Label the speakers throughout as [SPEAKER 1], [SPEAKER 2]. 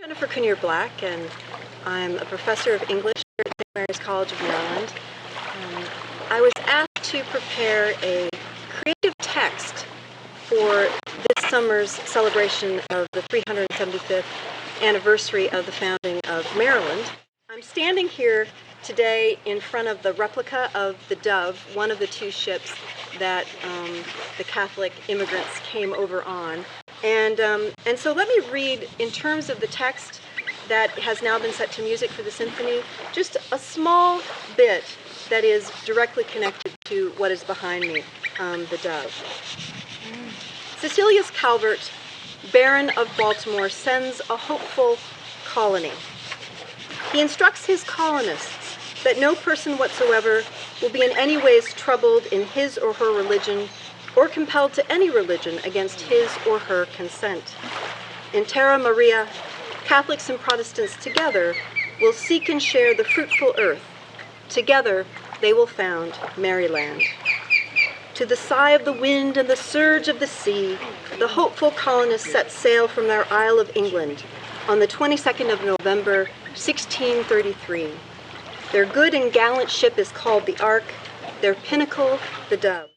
[SPEAKER 1] Jennifer Kinnear-Black, and I'm a professor of English here at St. Mary's College of Maryland. I was asked to prepare a creative text for this summer's celebration of the 375th anniversary of the founding of Maryland. I'm standing here today in front of the replica of the Dove, one of the two ships that the Catholic immigrants came over on. And so let me read, in terms of the text that has now been set to music for the symphony, just a small bit that is directly connected to what is behind me, the Dove. Cecilius Calvert, Baron of Baltimore, sends a hopeful colony. He instructs his colonists that no person whatsoever will be in any ways troubled in his or her religion or compelled to any religion against his or her consent. In Terra Mariae, Catholics and Protestants together will seek and share the fruitful earth. Together they will found Maryland. To the sigh of the wind and the surge of the sea, the hopeful colonists set sail from their Isle of England on the 22nd of November, 1633. Their good and gallant ship is called the Ark, their pinnacle, the Dove.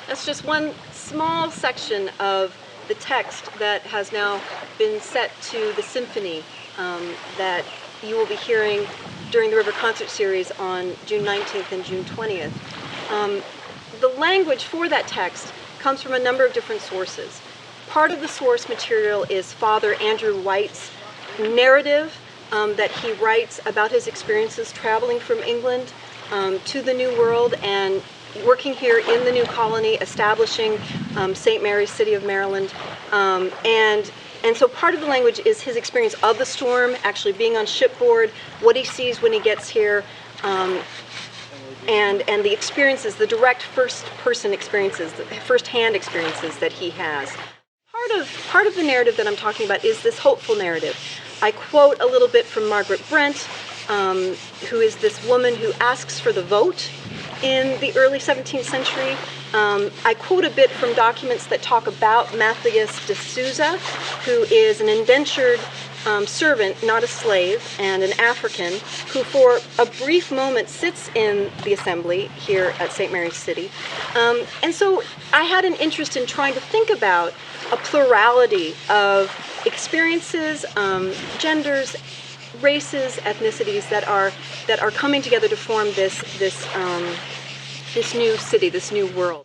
[SPEAKER 1] That's just one small section of the text that has now been set to the symphony that you will be hearing during the River Concert Series on June 19th and June 20th. The language for that text comes from a number of different sources. Part of the source material is Father Andrew White's narrative that he writes about his experiences traveling from England to the New World and working here in the new colony, establishing St. Mary's, City of Maryland. And so part of the language is his experience of the storm, actually being on shipboard, what he sees when he gets here, and the experiences, the direct first-person experiences, the first-hand experiences that he has. Part of the narrative that I'm talking about is this hopeful narrative. I quote a little bit from Margaret Brent, who is this woman who asks for the vote in the early 17th century. I quote a bit from documents that talk about Matthias de Souza, who is an indentured servant, not a slave, and an African, who for a brief moment sits in the assembly here at St. Mary's City. And so I had an interest in trying to think about a plurality of experiences, genders, races, ethnicities that are coming together to form this new city, this new world.